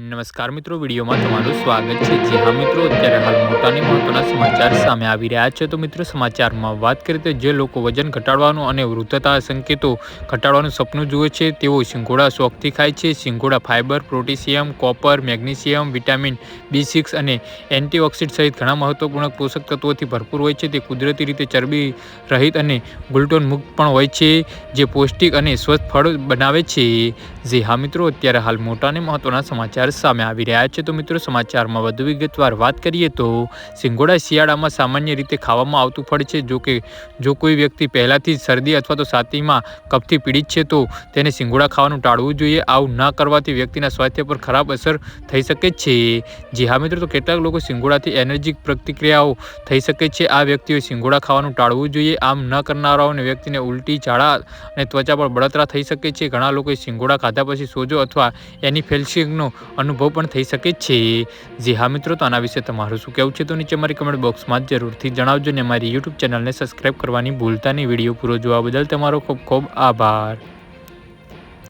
નમસ્કાર મિત્રો, વિડીયોમાં તમારું સ્વાગત છે। જી હા મિત્રો, અત્યારે હાલ મોટાની મહત્વના સમાચાર સામે આવી રહ્યા છે। તો મિત્રો, સમાચારમાં વાત કરીએ તો જે લોકો વજન ઘટાડવાનું અને વૃદ્ધતા સંકેતો ઘટાડવાનું સપનું જુએ છે તેઓ સિંગોડા શોખથી ખાય છે। સિંગોડા fibre, potassium, copper, magnesium, vitamin B6 અને એન્ટીઓક્સિડન્ટ સહિત ઘણા મહત્વપૂર્ણ પોષક તત્વોથી ભરપૂર હોય છે। તે કુદરતી રીતે ચરબી રહિત અને ગ્લુટેન મુક્ત પણ હોય છે, જે પૌષ્ટિક અને સ્વસ્થ ફળ બનાવે છે। જી હા મિત્રો, અત્યારે હાલ મોટા અને મહત્વના સમાચાર સામે આવી રહ્યા છે। તો મિત્રો, સમાચારમાં વધુ વિગતવાર વાત કરીએ તો સિંગોડા શિયાળામાં સામાન્ય રીતે ખાવામાં આવતું ફળ છે। જો કોઈ વ્યક્તિ પહેલાથી જ શરદી અથવા તો છાતીમાં કફથી પીડિત છે તો તેને સિંગોડા ખાવાનું ટાળવું જોઈએ। આવું ન કરવાથી વ્યક્તિના સ્વાસ્થ્ય પર ખરાબ અસર થઈ શકે છે। જી હા મિત્રો, તો કેટલાક લોકો સિંગોડાથી એનર્જીક પ્રતિક્રિયાઓ થઈ શકે છે। આ વ્યક્તિઓએ સિંગોડા ખાવાનું ટાળવું જોઈએ। આમ ન કરનારાઓને વ્યક્તિને ઉલટી, ઝાડા અને ત્વચા પર બળતરા થઈ શકે છે। ઘણા લોકોએ સિંગોડા ખાધા પછી સોજો અથવા એનિફિલેક્સિયાનો અનુભવ પણ થઈ શકે છે। જી હા મિત્રો, તો આના વિશે તમારું શું કહેવું છે તો નીચે મારી કમેન્ટ બોક્સમાં જરૂરથી જણાવજો અને મારી યુટ્યુબ ચેનલને સબસ્ક્રાઈબ કરવાની ભૂલતા નહીં। વિડીયો પૂરો જોવા બદલ તમારો ખૂબ ખૂબ આભાર।